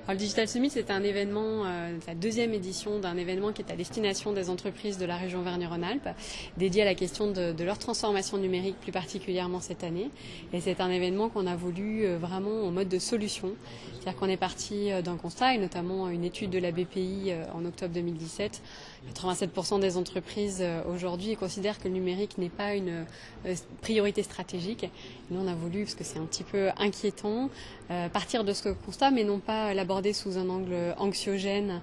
Alors, le Digital Summit, c'est un événement, la deuxième édition d'un événement qui est à destination des entreprises de la région Auvergne-Rhône-Alpes, dédié à la question de leur transformation numérique, plus particulièrement cette année. Et c'est un événement qu'on a voulu vraiment en mode de solution. C'est-à-dire qu'on est parti d'un constat, et notamment une étude de la BPI en octobre 2017. 87% des entreprises aujourd'hui considèrent que le numérique n'est pas une priorité stratégique. Et nous, on a voulu, parce que c'est un petit peu inquiétant, partir de ce constat, mais non pas l'aborder sous un angle anxiogène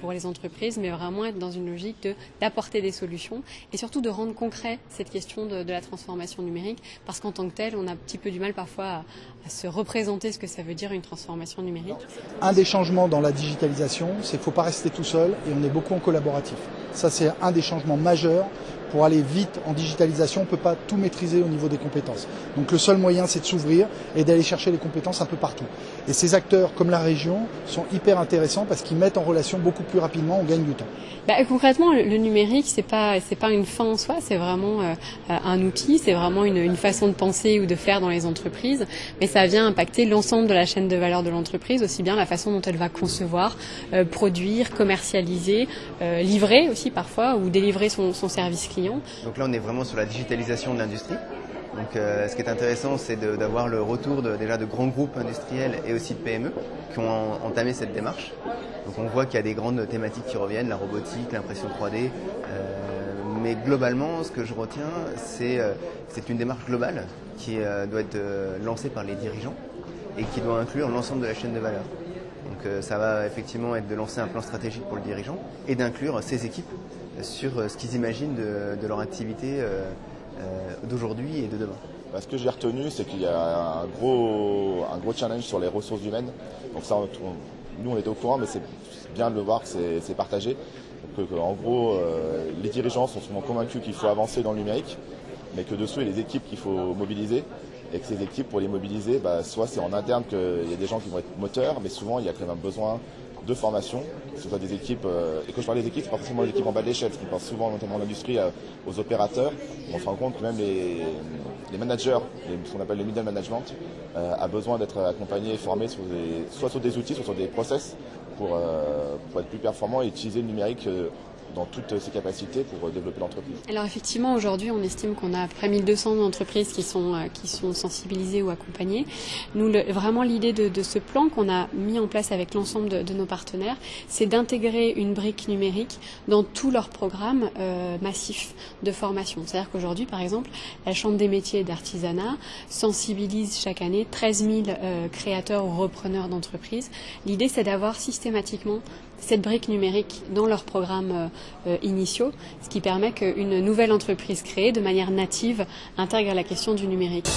pour les entreprises, mais vraiment être dans une logique d'apporter des solutions et surtout de rendre concret cette question de la transformation numérique, parce qu'en tant que telle, on a un petit peu du mal parfois à se représenter ce que ça veut dire une transformation numérique. Un des changements dans la digitalisation, c'est qu'il ne faut pas rester tout seul et on est beaucoup en collaboratif. Ça, c'est un des changements majeurs. Pour aller vite en digitalisation, on ne peut pas tout maîtriser au niveau des compétences. Donc le seul moyen, c'est de s'ouvrir et d'aller chercher les compétences un peu partout. Et ces acteurs, comme la région, sont hyper intéressants parce qu'ils mettent en relation beaucoup plus rapidement, on gagne du temps. Concrètement, le numérique, c'est pas une fin en soi, c'est vraiment un outil, c'est vraiment une façon de penser ou de faire dans les entreprises, mais ça vient impacter l'ensemble de la chaîne de valeur de l'entreprise, aussi bien la façon dont elle va concevoir, produire, commercialiser, livrer aussi parfois, ou délivrer son service client. Donc là, on est vraiment sur la digitalisation de l'industrie. Donc, ce qui est intéressant, c'est d'avoir le retour déjà de grands groupes industriels et aussi de PME qui ont entamé cette démarche. Donc on voit qu'il y a des grandes thématiques qui reviennent, la robotique, l'impression 3D. Mais globalement, ce que je retiens, c'est une démarche globale qui doit être lancée par les dirigeants et qui doit inclure l'ensemble de la chaîne de valeur. Donc ça va effectivement être de lancer un plan stratégique pour le dirigeant et d'inclure ses équipes sur ce qu'ils imaginent de leur activité d'aujourd'hui et de demain. Ce que j'ai retenu, c'est qu'il y a un gros challenge sur les ressources humaines. Donc ça, nous on était au courant, mais c'est bien de le voir que c'est partagé. En gros, les dirigeants sont souvent convaincus qu'il faut avancer dans le numérique, mais que dessous il y a les équipes qu'il faut mobiliser. Et que ces équipes, pour les mobiliser, soit c'est en interne qu'il y a des gens qui vont être moteurs, mais souvent il y a quand même besoin de formation, que ce soit des équipes, et quand je parle des équipes, c'est pas forcément les équipes en bas de l'échelle, parce qu'on pense souvent, notamment dans l'industrie, aux opérateurs. On se rend compte que même les managers, ce qu'on appelle le middle management, a besoin d'être accompagné et formé soit sur des outils, soit sur des process pour être plus performant et utiliser le numérique dans toutes ses capacités pour développer l'entreprise. Alors effectivement, aujourd'hui, on estime qu'on a à peu près 1200 entreprises qui sont sensibilisées ou accompagnées. Nous, vraiment l'idée de ce plan qu'on a mis en place avec l'ensemble de nos partenaires, c'est d'intégrer une brique numérique dans tous leurs programmes massifs de formation. C'est-à-dire qu'aujourd'hui, par exemple, la Chambre des métiers et d'artisanat sensibilise chaque année 13 000 créateurs ou repreneurs d'entreprises. L'idée, c'est d'avoir systématiquement cette brique numérique dans leurs programmes initiaux, ce qui permet qu'une nouvelle entreprise créée de manière native intègre la question du numérique.